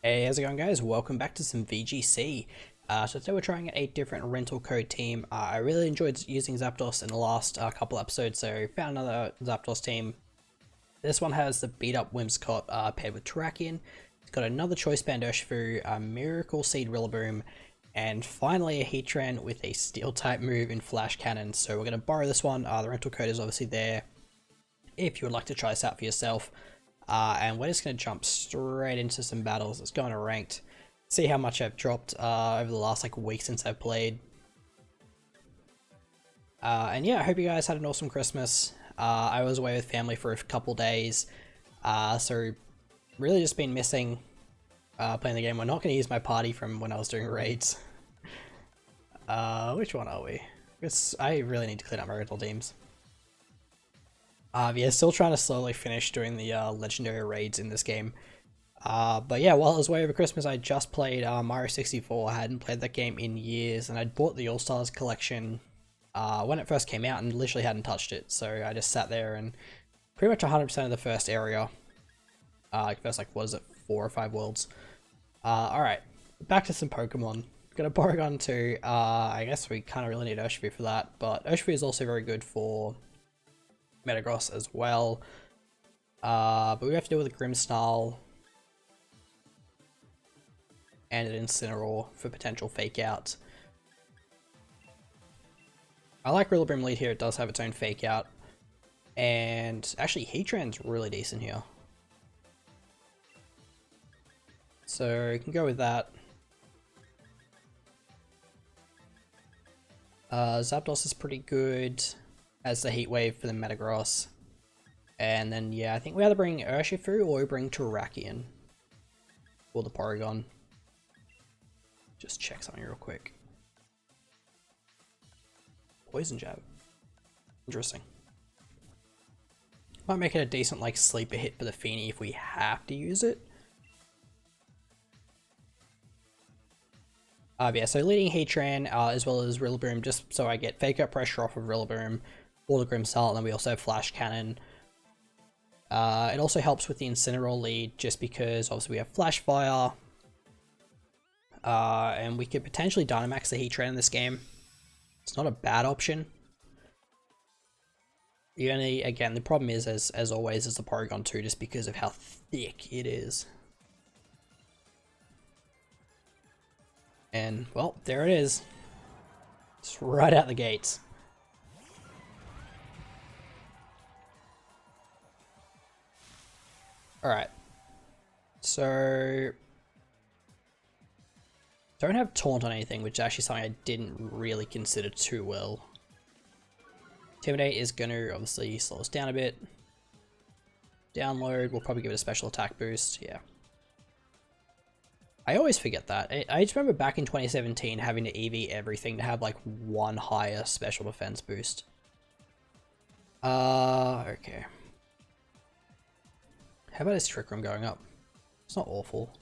Hey, how's it going guys? Welcome back to some VGC. So today we're trying out a different rental code team. I really enjoyed using Zapdos in the last couple episodes, so found another Zapdos team. This one has the beat up Whimsicott paired with Terrakion. It's got another Choice Band Urshifu, a Miracle Seed Rillaboom, and finally a Heatran with a Steel type move in Flash Cannon. So we're going to borrow this one. The rental code is obviously there if you would like to try this out for yourself. And we're just going to jump straight into some battles. Let's go into ranked. See how much I've dropped over the last week since I've played. And yeah, I hope you guys had an awesome Christmas. I was away with family for a couple days. So really just been missing playing the game. We're not going to use my party from when I was doing raids. Which one are we? I really need to clean up my rental teams. Yeah, still trying to slowly finish doing the legendary raids in this game. But yeah, while I was away over Christmas, I just played Mario 64. I hadn't played that game in years, and I'd bought the All-Stars collection when it first came out and literally hadn't touched it. So I just sat there and pretty much 100% of the first area. First, what is it, 4 or 5 worlds. Alright, back to some Pokemon. Got a Porygon too. I guess we kind of really need Urshifu for that, but Urshifu is also very good for Metagross as well, but we have to deal with a Grimmsnarl and an Incineroar for potential fake out. I like Rillaboom lead here, it does have its own fake out, and actually Heatran's really decent here, so you can go with that. Zapdos is pretty good as the Heat Wave for the Metagross. And then, yeah, I think we either bring Urshifu or we bring Terrakion for the Porygon. Just check something real quick. Poison Jab. Interesting. Might make it a decent, sleeper hit for the Feeny if we have to use it. Yeah, so leading Heatran as well as Rillaboom, just so I get fake out pressure off of Rillaboom. Or the Grimmsnarl, and then we also have Flash Cannon. It also helps with the Incineroar lead, just because obviously we have Flash Fire. And we could potentially Dynamax the Heatran in this game. It's not a bad option. Again, the problem is, as always, is the Porygon 2, just because of how thick it is. And, well, there it is. It's right out the gates. Alright, so don't have Taunt on anything, which is actually something I didn't really consider too well. Intimidate is going to obviously slow us down a bit. Download, we'll probably give it a special attack boost, yeah. I always forget that. I just remember back in 2017 having to EV everything to have one higher special defense boost. Okay. How about his Trick Room going up? It's not awful.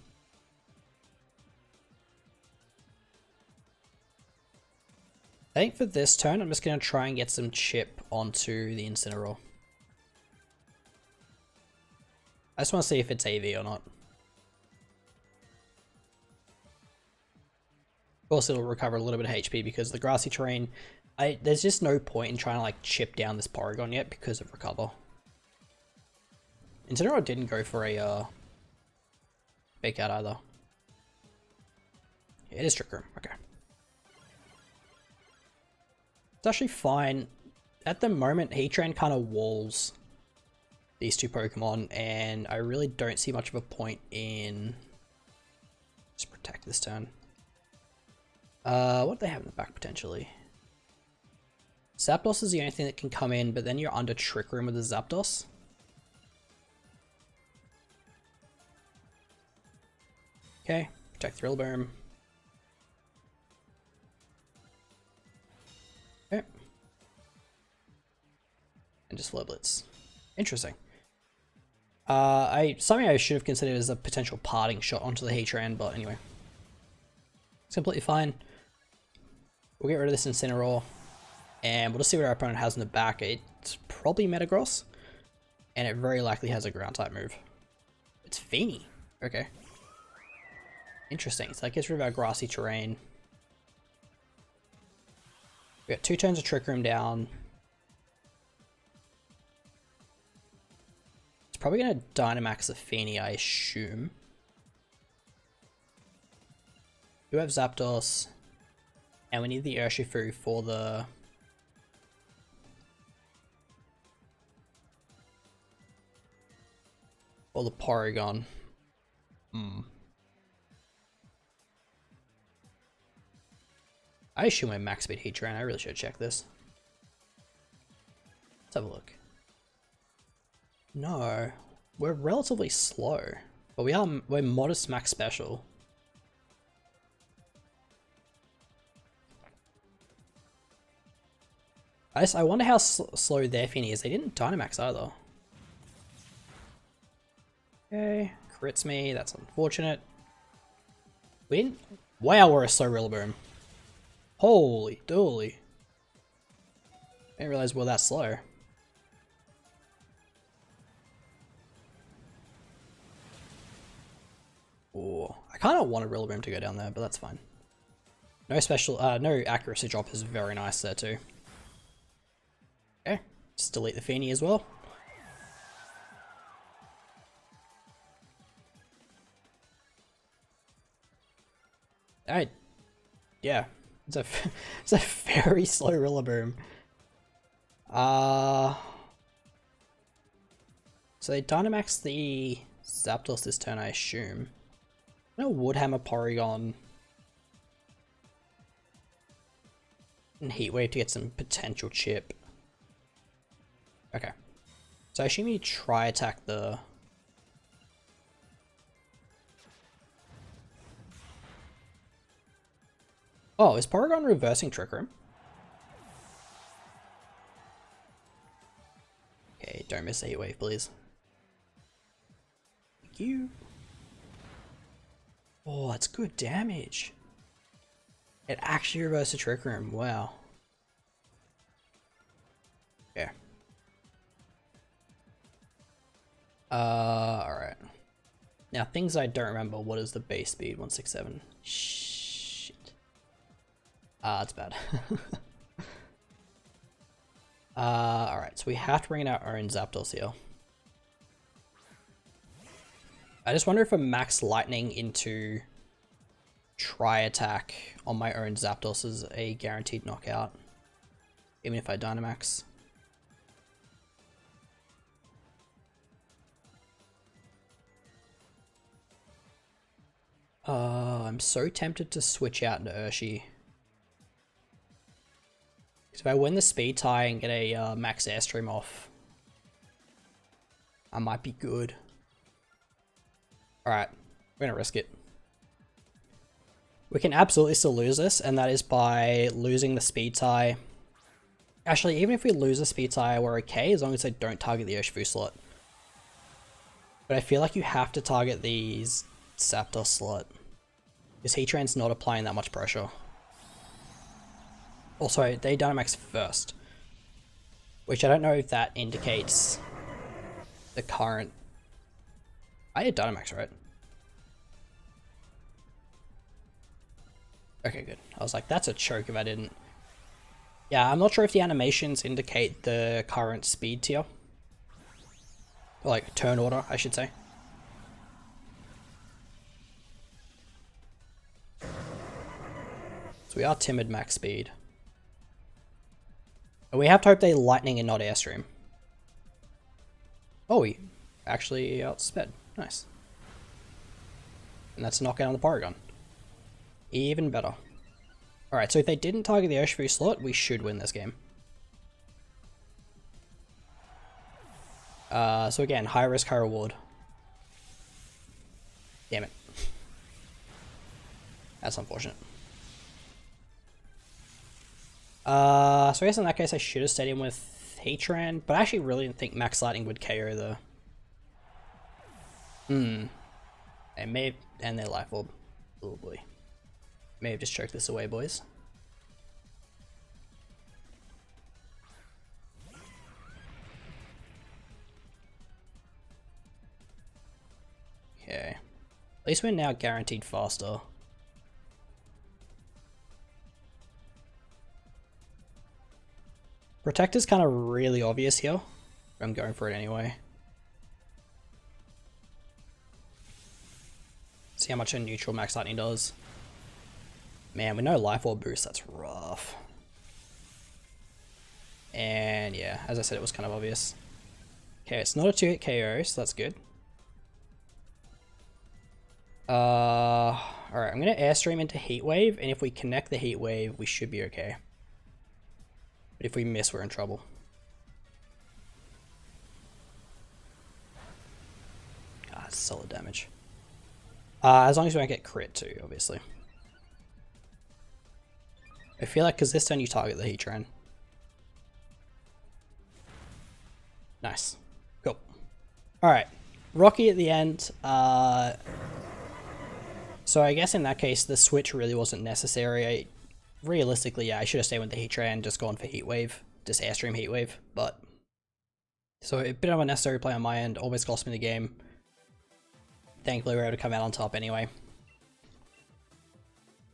I think for this turn, I'm just going to try and get some chip onto the Incineroar. I just want to see if it's AV or not. Of course, it'll recover a little bit of HP because of the grassy terrain. There's just no point in trying to chip down this Porygon yet because of recover. Incineroar didn't go for a fake out either. It is Trick Room, okay. It's actually fine. At the moment, Heatran kind of walls these two Pokemon, and I really don't see much of a point in just protect this turn. What do they have in the back potentially? Zapdos is the only thing that can come in, but then you're under Trick Room with the Zapdos. Okay, protect the Rillaboom. Okay. And just Flow Blitz. Interesting. Something I should have considered as a potential parting shot onto the Heatran, but anyway. It's completely fine. We'll get rid of this Incineroar, and we'll just see what our opponent has in the back. It's probably Metagross, and it very likely has a ground type move. It's Feeny. Okay. Interesting, so that gets rid of our grassy terrain. We got 2 turns of Trick Room down. It's probably going to Dynamax the Feeny, I assume. We have Zapdos. And we need the Urshifu for the... or the Porygon. I assume we're max speed Heatran. I really should check this. Let's have a look. No, we're relatively slow, but we're modest max special. I wonder how slow their Feeny is. They didn't Dynamax either. Okay, crits me. That's unfortunate. We didn't. Wow, we're a slow Rillaboom. Holy dooly. I didn't realize we're that slow. Oh, I kind of want a Rillaboom to go down there, but that's fine. No special, no accuracy drop is very nice there too. Okay, just delete the Feeny as well. Yeah, it's a very slow Rillaboom. So they Dynamax the Zapdos this turn, I assume. No Woodhammer Porygon. And Heat Wave to get some potential chip. Okay. So I assume you try attack the... Oh, is Porygon reversing Trick Room? Okay, don't miss a Heat Wave, please. Thank you. Oh, that's good damage. It actually reversed the Trick Room. Wow. Yeah. Alright. Now, things I don't remember. What is the base speed? 167. Shit. That's bad. Alright, so we have to bring in our own Zapdos here. I just wonder if a max lightning into Tri Attack on my own Zapdos is a guaranteed knockout, even if I Dynamax. I'm so tempted to switch out into Urshi. If I win the speed tie and get a max Airstream off, I might be good. Alright, we're gonna risk it. We can absolutely still lose this, and that is by losing the speed tie. Actually, even if we lose the speed tie, we're okay, as long as they don't target the Urshifu slot. But I feel like you have to target the Zapdos slot, because Heatran's not applying that much pressure. Also, they Dynamax first, which I don't know if that indicates the current... I had Dynamax, right? Okay, good. I was like, that's a choke if I didn't. Yeah, I'm not sure if the animations indicate the current speed tier. Or like, turn order, I should say. So we are timid max speed. And we have to hope they lightning and not Airstream. Oh, we actually outsped. Nice. And that's a knockout on the Porygon. Even better. Alright, so if they didn't target the Urshifu slot, we should win this game. So again, high risk, high reward. Damn it. That's unfortunate. So I guess in that case I should have stayed in with Heatran, but I actually really didn't think Max Lightning would KO the... They may have... and their Life Orb. Oh boy. May have just choked this away, boys. Okay. At least we're now guaranteed faster. Protector's kind of really obvious here. I'm going for it anyway. See how much a neutral max lightning does. Man, with no life orb boost, that's rough. And yeah, as I said, it was kind of obvious. Okay, it's not a 2-hit KO, so that's good. Alright, I'm gonna airstream into Heat Wave, and if we connect the Heat Wave, we should be okay. But if we miss, we're in trouble. Ah, that's solid damage. As long as we don't get crit too, obviously. I feel like because this turn you target the Heatran. Nice. Cool. Alright. Rocky at the end. So I guess in that case the switch really wasn't necessary. Realistically, yeah, I should have stayed with the Heatran, just gone for Heat Wave. Just Airstream Heat Wave. But so a bit of a necessary play on my end. Almost cost me the game. Thankfully we were able to come out on top anyway.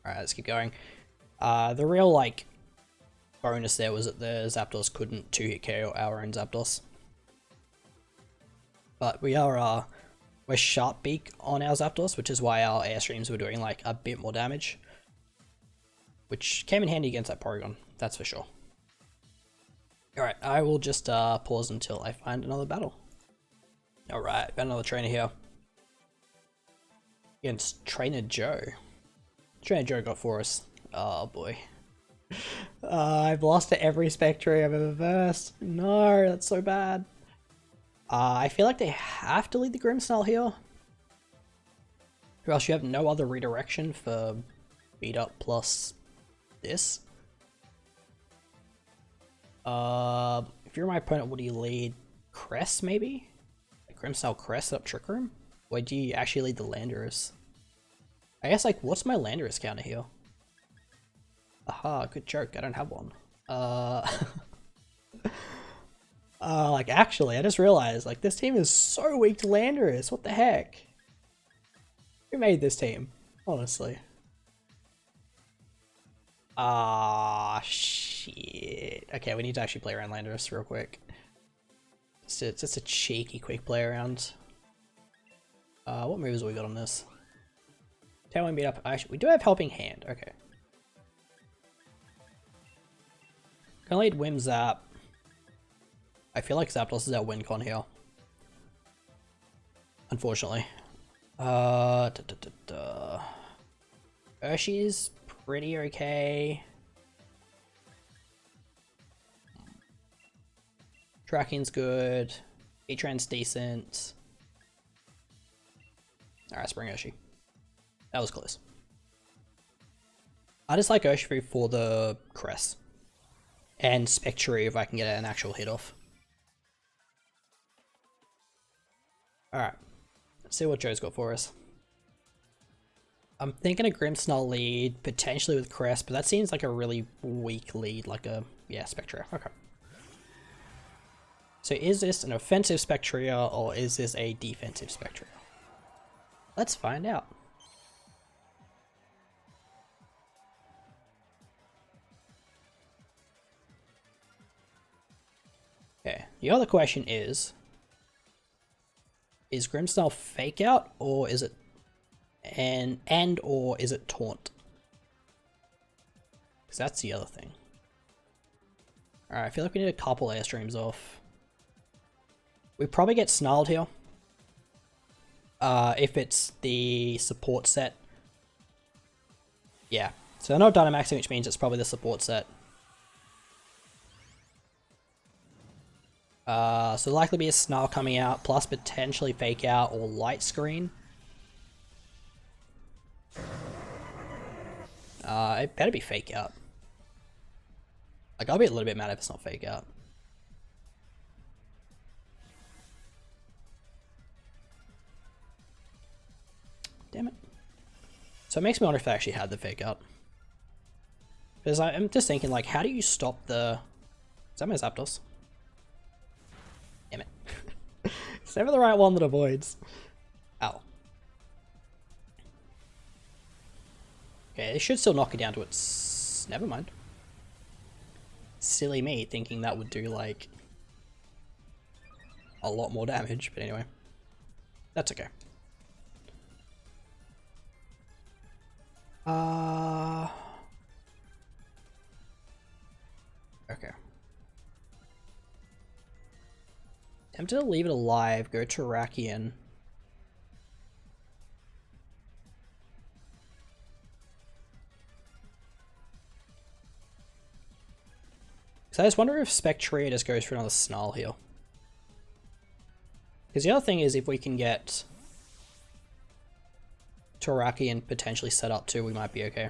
Alright, let's keep going. The real, like, bonus there was that the Zapdos couldn't 2-hit KO our own Zapdos. But we are, we're Sharp Beak on our Zapdos, which is why our Airstreams were doing, like, a bit more damage. Which came in handy against that Porygon, that's for sure. Alright, I will just pause until I find another battle. Alright, got another trainer here. Against Trainer Joe. Trainer Joe got for us. Oh boy. I've lost to every Spectre I've ever versed. No, that's so bad. I feel like they have to lead the Grimmsnarl here. Or else you have no other redirection for beat up plus this. If you're my opponent, would you lead Crest maybe? Like Grimmsnarl Crest up Trick Room? Or do you actually lead the Landorus? I guess, like, what's my Landorus counter here? Aha, good joke, I don't have one. Like, actually, I just realized, like, this team is so weak to Landorus, what the heck? Who made this team? Honestly. Ah, shit. Okay, we need to actually play around Landorus real quick. Just a cheeky quick play around. What moves have we got on this? Tailwind beat up. Actually, we do have Helping Hand. Okay. Gonna lead Whimzap. I feel like Zapdos is our win con here. Unfortunately. Urshi's pretty okay. Tracking's good. Heatran's decent. Alright, Spring Urshi. That was close. I just like Urshifu for the Crest. And Spectre if I can get an actual hit off. Alright. Let's see what Joe's got for us. I'm thinking a Grimmsnarl lead, potentially with Crest, but that seems like a really weak lead, like a, yeah, Spectre. Okay. So is this an offensive Spectria or is this a defensive Spectria? Let's find out. Okay, the other question is Grimmsnarl Fake Out or is it or is it Taunt? Because that's the other thing. Alright, I feel like we need a couple Airstreams off. We probably get Snarled here. If it's the support set. Yeah. So they're not Dynamaxing, which means it's probably the support set. So likely be a Snarl coming out, plus potentially Fake Out or Light Screen. It better be Fake Out. Like, I'll be a little bit mad if it's not Fake Out. Damn it. So it makes me wonder if they actually had the Fake Out. Because I'm just thinking, like, how do you stop the... Is that my Zapdos? Damn it. It's never the right one that avoids. Ow. Okay, it should still knock it down to its... Never mind. Silly me thinking that would do, like, a lot more damage, but anyway. That's okay. Okay. Tempted to leave it alive, go Terrakion. So I just wonder if Spectria just goes for another Snarl heal. Because the other thing is, if we can get Terrakion potentially set up too, we might be okay.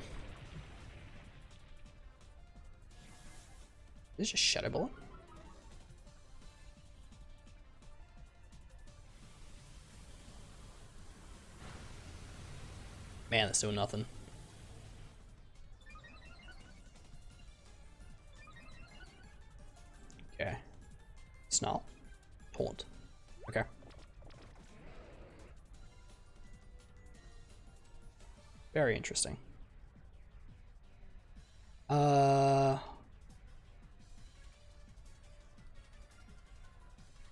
Is this just Shadow Ball? Man, that's doing nothing. Okay. Snarl. Taunt. Okay. Very interesting. I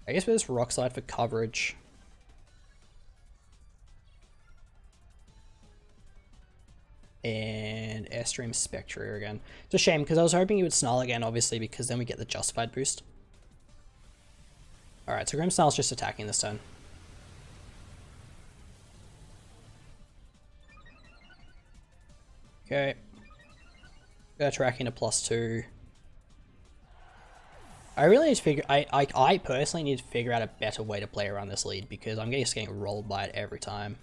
guess we'll just Rock Slide for coverage. And Airstream Spectria again. It's a shame because I was hoping he would Snarl again, obviously, because then we get the Justified boost. Alright, so Grimmsnarl's just attacking this turn. Okay. Go tracking to +2. I really need to figure... I personally need to figure out a better way to play around this lead because I'm just getting rolled by it every time.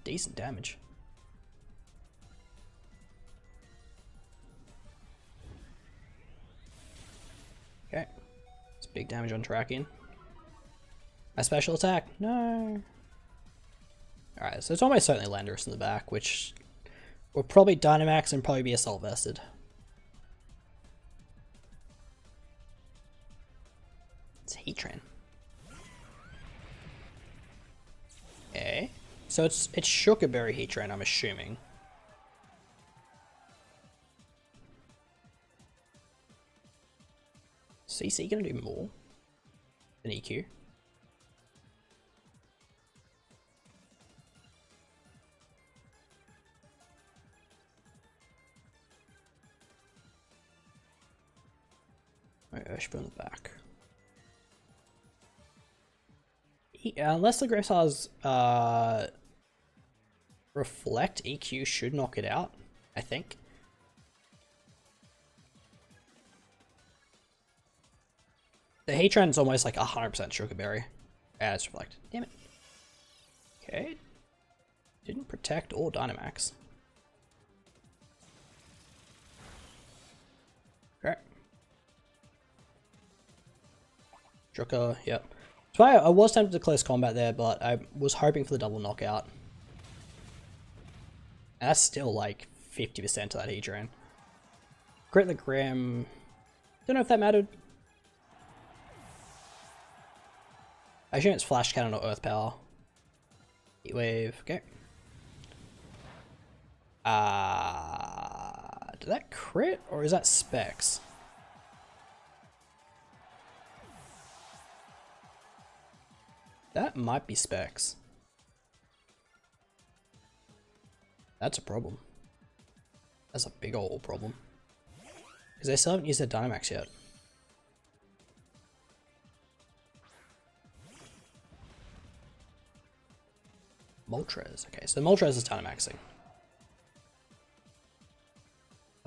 Decent damage. Okay. It's big damage on tracking. My special attack. No. Alright, so it's almost certainly Landorus in the back, which will probably Dynamax and probably be Assault Vested. It's Heatran. Okay. So it's Shukaberry Heatran, I'm assuming. CC gonna do more than EQ? Urshifu in the back. Unless the Griffsar's Reflect, EQ should knock it out, I think. The Heatran's almost like 100% Shukaberry. Yeah, it's Reflect. Damn it. Okay. Didn't protect or Dynamax. Okay. Shuka, yep. So I was tempted to close combat there, but I was hoping for the double knockout. And that's still like 50% to that Heatran. Crit the Grim. Don't know if that mattered. I assume it's Flash Cannon or Earth Power. Heat Wave, okay. Did that crit or is that Specs? That might be Specs. That's a problem. That's a big old problem. Because they still haven't used their Dynamax yet. Moltres. Okay, so Moltres is Dynamaxing.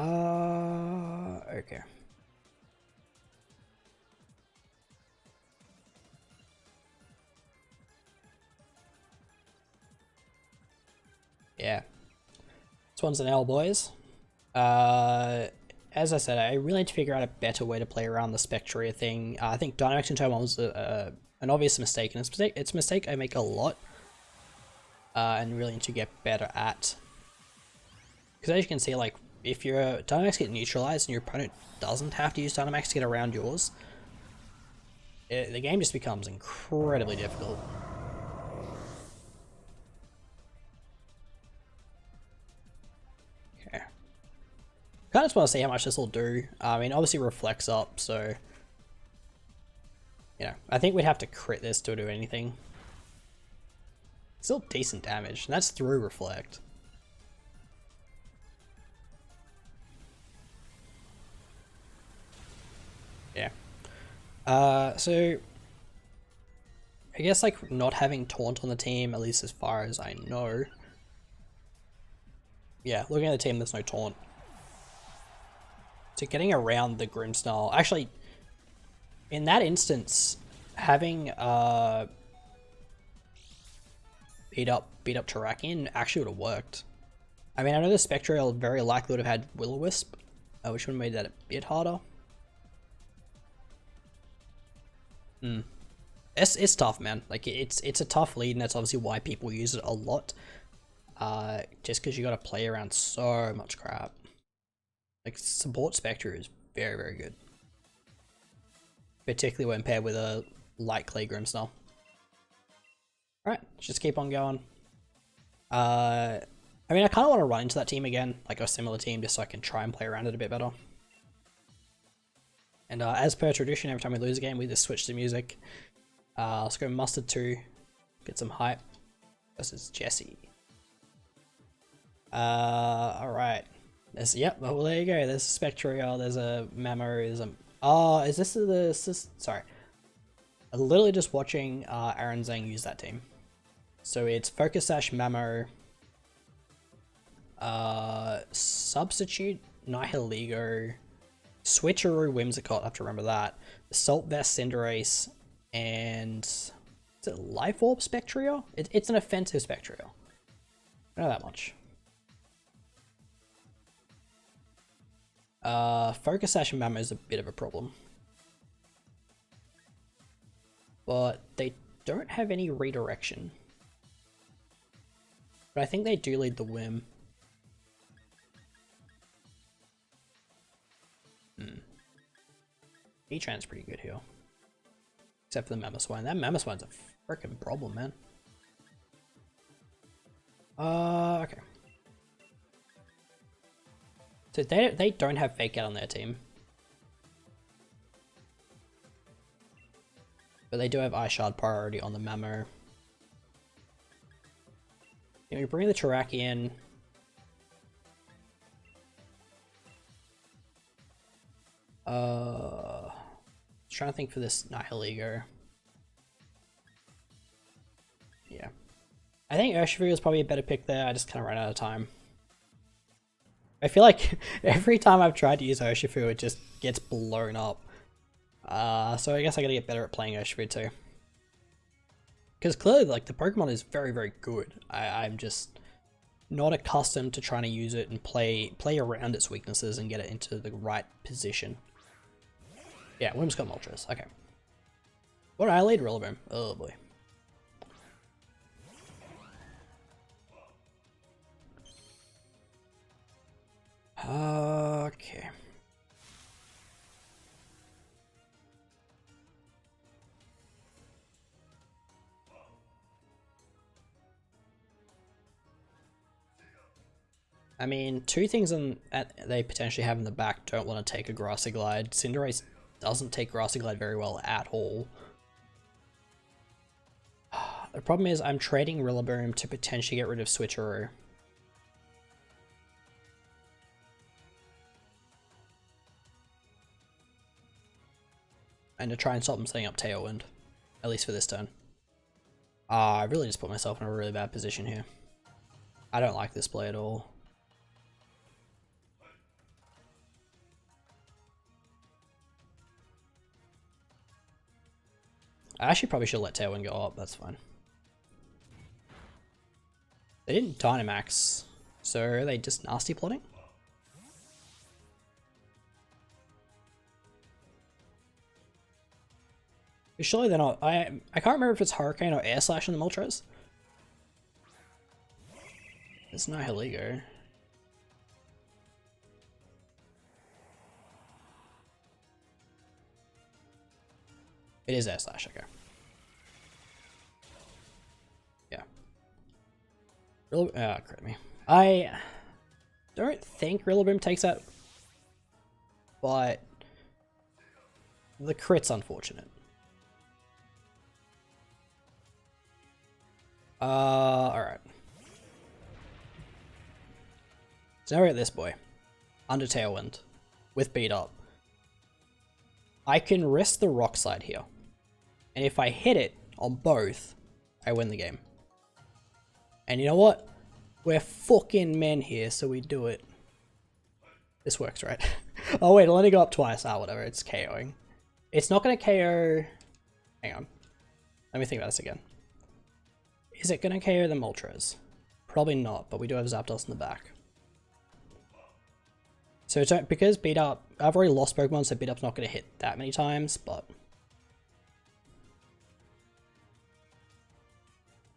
Okay. Yeah. This one's an L, boys. As I said, I really need to figure out a better way to play around the Spectria thing. I think Dynamax in turn 1 was an obvious mistake, and it's a mistake I make a lot. And really need to get better at. Because as you can see, like, if your Dynamax get neutralized and your opponent doesn't have to use Dynamax to get around yours, the game just becomes incredibly difficult. Kind of just want to see how much this will do. I mean, obviously reflects up, so you know, I think we'd have to crit this to do anything. Still decent damage, and that's through reflect. Yeah. So I guess like not having taunt on the team, at least as far as I know. Yeah, looking at the team, there's no taunt. So getting around the Grimmsnarl, actually, in that instance, having beat up Terrakion actually would have worked. I mean, I know the Spectrial very likely would have had Will-O-Wisp, which would have made that a bit harder. It's tough, man. Like it's a tough lead, and that's obviously why people use it a lot. Just because you got to play around so much crap. Like support Spectre is very, very good, particularly when paired with a light clay Grimmsnarl. Alright, let's just keep on going. I mean, I kind of want to run into that team again, like a similar team, just so I can try and play around it a bit better. And as per tradition, every time we lose a game, we just switch the music. Let's go Mustard 2, get some hype. Versus Jesse. Alright. Yep, well there you go, there's a Spectrial, there's a Mamo, there's a... Oh, is this sorry. I'm literally just watching Aaron Zhang use that team. So it's Focus Sash, Mamo, Substitute, Nihiligo, Switcheroo, Whimsicott, I have to remember that, Assault Vest, Cinderace, and is it Life Orb Spectrial? It's an offensive Spectrial. I know that much. Focus Sash and Mamo is a bit of a problem. But they don't have any redirection. But I think they do lead the Whim. E-Tran's pretty good here. Except for the Mamoswine. That Mamoswine's a freaking problem, man. Okay. So they don't have Fake Out on their team. But they do have Ice Shard priority on the Mamo. We bring the Terrakion. Trying to think for this Nihiligo. Yeah. I think Urshifu is probably a better pick there. I just kind of ran out of time. I feel like every time I've tried to use Urshifu, it just gets blown up. So I guess I gotta get better at playing Urshifu too. Because clearly, like, the Pokemon is very, very good. I'm just not accustomed to trying to use it and play around its weaknesses and get it into the right position. Yeah, Whimsicott Moltres. Okay. What did I lead? Rillaboom. Oh boy. Okay. I mean, two things they potentially have in the back don't want to take a Grassy Glide. Cinderace doesn't take Grassy Glide very well at all. The problem is I'm trading Rillaboom to potentially get rid of Switcheroo. And to try and stop them setting up Tailwind. At least for this turn. I really just put myself in a really bad position here. I don't like this play at all. I actually probably should let Tailwind go up, that's fine. They didn't Dynamax, so are they just nasty plotting? Surely they're not. I can't remember if it's Hurricane or Air Slash in the Moltres. There's no Nihiligo. It is Air Slash, okay. Yeah. Crit me. I don't think Rillaboom takes that but the crit's unfortunate. Alright. So now we're at this boy. Under Tailwind. With beat up. I can risk the rock slide here. And if I hit it on both, I win the game. And you know what? We're fucking men here, so we do it. This works, right? Oh wait, it'll only go up twice. Ah, whatever, it's KOing. It's not gonna KO... Hang on. Let me think about this again. Is it gonna KO the Moltres? Probably not, but we do have Zapdos in the back. So it's, because beat up... I've already lost Pokemon, so beat up's not gonna hit that many times, but...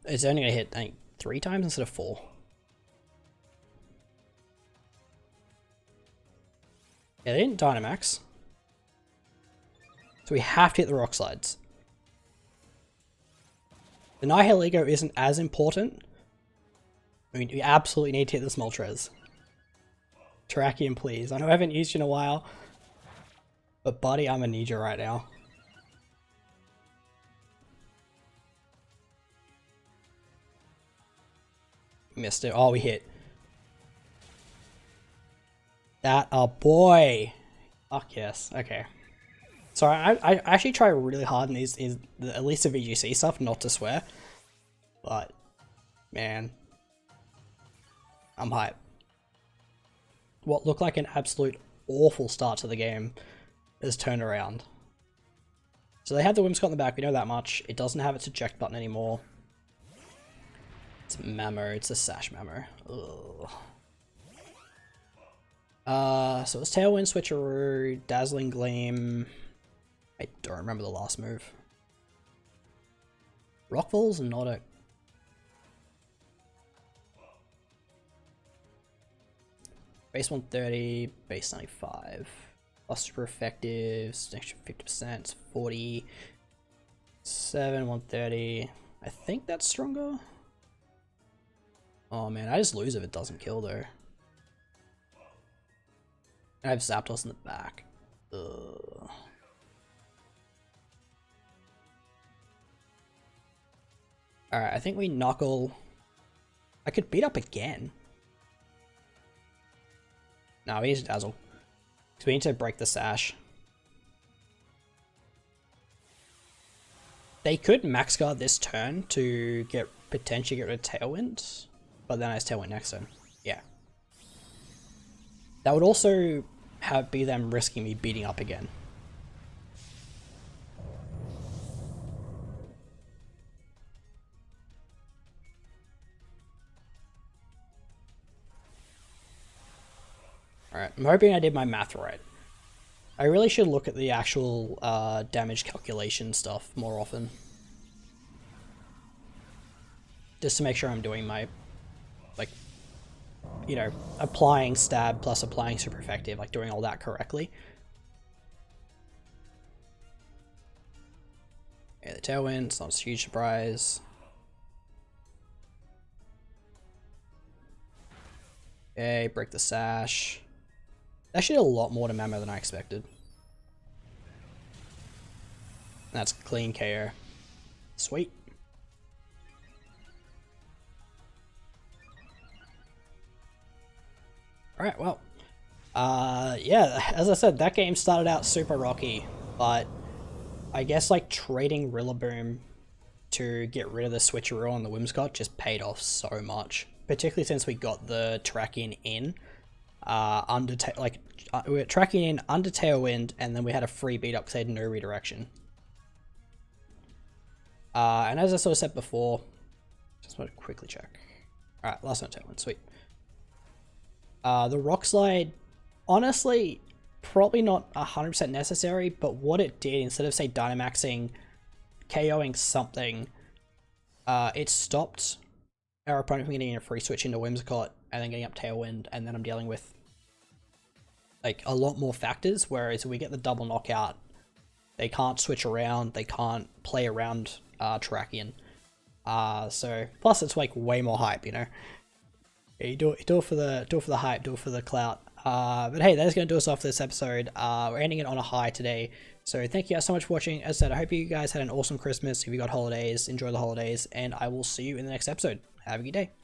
It's only gonna hit, I think, 3 times instead of 4. Yeah, they didn't Dynamax. So we have to hit the rock slides. The Nihilego isn't as important. I mean, we absolutely need to hit this Moltres. Terrakion, please. I know I haven't used you in a while. But buddy, I'm gonna need you right now. Missed it. Oh, we hit. That a boy. Fuck yes. Okay. Sorry, I actually try really hard in these, at least the VGC stuff, not to swear. But, man. I'm hyped. What looked like an absolute awful start to the game is turned around. So they have the Whimsicott in the back, we know that much. It doesn't have its eject button anymore. It's a Mammo, it's a Sash Mammo. Ugh. So it's Tailwind, Switcheroo, Dazzling Gleam. I don't remember the last move. Rockfall's not a... Base 130, base 95. Plus super effective, extra 50%, it's 40. 7, 130. I think that's stronger. Oh man, I just lose if it doesn't kill though. I have Zapdos in the back. Ugh. Alright, I think we Knuckle. I could beat up again. No, we need to Dazzle. Because we need to break the Sash. They could Max Guard this turn to potentially get rid of Tailwind. But then I have Tailwind next turn. Yeah. That would also be them risking me beating up again. Alright, I'm hoping I did my math right. I really should look at the actual damage calculation stuff more often. Just to make sure I'm doing my, like, you know, applying stab plus applying super effective, like doing all that correctly. Yeah, the Tailwind, it's not a huge surprise. Okay, break the Sash. That should do a lot more to Mammo than I expected. That's clean KO. Sweet. Alright, well. Yeah, as I said, that game started out super rocky, but I guess like trading Rillaboom to get rid of the Switcheroo on the Whimsicott just paid off so much. Particularly since we got the Terrakion in. We were tracking in under Tailwind, and then we had a free beat up because they had no redirection. And as I sort of said before, just want to quickly check. Alright, last one Tailwind, sweet. The Rock Slide, honestly, probably not 100% necessary, but what it did, instead of say Dynamaxing, KOing something, it stopped our opponent from getting a free switch into Whimsicott and then getting up Tailwind, and then I'm dealing with like a lot more factors, whereas if we get the double knockout, they can't switch around, they can't play around Terrakion. So plus it's like way more hype, you know. Yeah, you do it for the hype, do it for the clout. But hey, that's going to do us off for this episode. We're ending it on a high today. So thank you guys so much for watching. As I said, I hope you guys had an awesome Christmas. If you got holidays, enjoy the holidays, and I will see you in the next episode. Have a good day.